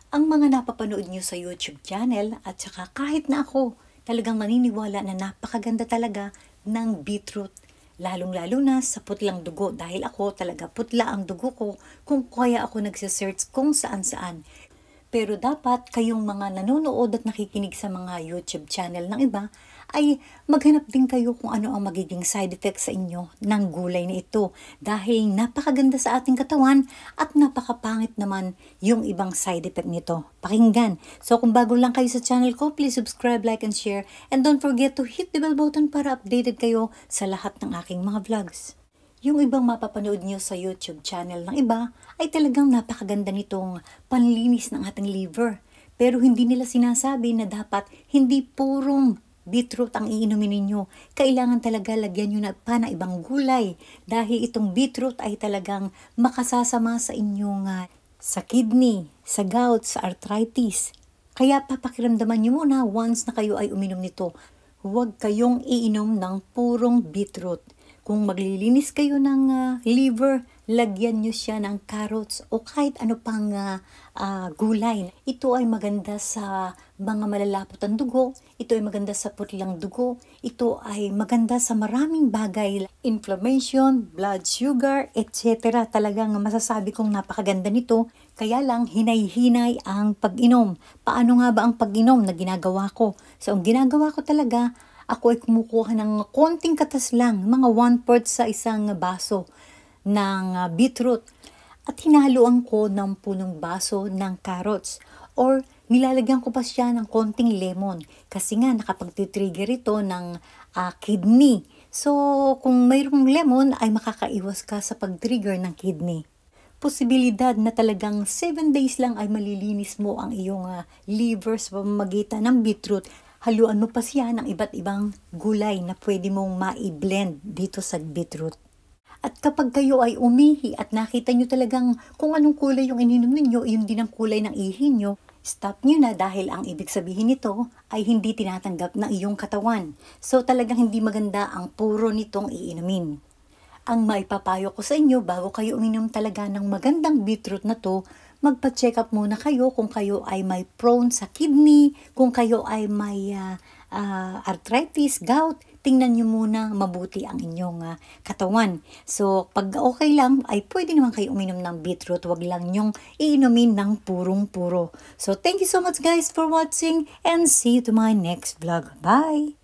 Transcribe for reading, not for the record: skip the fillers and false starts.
Ang mga napapanood nyo sa YouTube channel at saka kahit na ako, talagang maniniwala na napakaganda talaga ng beetroot. Lalong-lalo na sa putlang dugo dahil ako talaga putla ang dugo ko kung kaya ako nagsisearch kung saan-saan. Pero dapat kayong mga nanonood at nakikinig sa mga YouTube channel ng iba ay maghanap din kayo kung ano ang magiging side effect sa inyo ng gulay na ito dahil napakaganda sa ating katawan at napakapangit naman yung ibang side effect nito. Pakinggan. So kung bago lang kayo sa channel ko, please subscribe, like, and share, and don't forget to hit the bell button para updated kayo sa lahat ng aking mga vlogs. Yung ibang mapapanood nyo sa YouTube channel ng iba ay talagang napakaganda nitong panlinis ng ating liver. Pero hindi nila sinasabi na dapat hindi purong beetroot ang iinumin ninyo. Kailangan talaga lagyan nyo na pa na ibang gulay dahil itong beetroot ay talagang makasasama sa inyong sa kidney, sa gout, sa arthritis. Kaya papakiramdaman nyo muna once na kayo ay uminom nito. Huwag kayong iinom ng purong beetroot. Kung maglilinis kayo ng liver, lagyan nyo siya ng carrots o kahit ano pang gulay. Ito ay maganda sa mga malalapot ang dugo. Ito ay maganda sa putlang dugo. Ito ay maganda sa maraming bagay. Inflammation, blood sugar, etc. Talagang masasabi kong napakaganda nito. Kaya lang, hinay-hinay ang pag-inom. Paano nga ba ang pag-inom na ginagawa ko? So, ang ginagawa ko talaga, ako ay kumukuha ng konting katas lang, mga 1/4 sa isang baso ng beetroot. At hinahaluan ko ng punong baso ng carrots. Or nilalagyan ko pa siya ng konting lemon. Kasi nga nakapag-trigger ito ng kidney. So kung mayroong lemon ay makakaiwas ka sa pag-trigger ng kidney. Posibilidad na talagang 7 days lang ay malilinis mo ang iyong liver sa pamamagitan ng beetroot. Haluan mo pa siya ng iba't ibang gulay na pwede mong ma-blend dito sa beetroot. At kapag kayo ay umihi at nakita nyo talagang kung anong kulay yung ininom ninyo, yun din ang kulay ng ihi nyo, stop nyo na dahil ang ibig sabihin nito ay hindi tinatanggap ng iyong katawan. So talagang hindi maganda ang puro nitong iinumin. Ang maipapayo ko sa inyo bago kayo uminom talaga ng magandang beetroot na to, magpa-check up muna kayo kung kayo ay may prone sa kidney, kung kayo ay may arthritis, gout, tingnan nyo muna mabuti ang inyong katawan. So, pag okay lang, ay pwede naman kayo uminom ng beetroot, wag lang nyong iinumin ng purong-puro. So, thank you so much guys for watching and see you to my next vlog. Bye!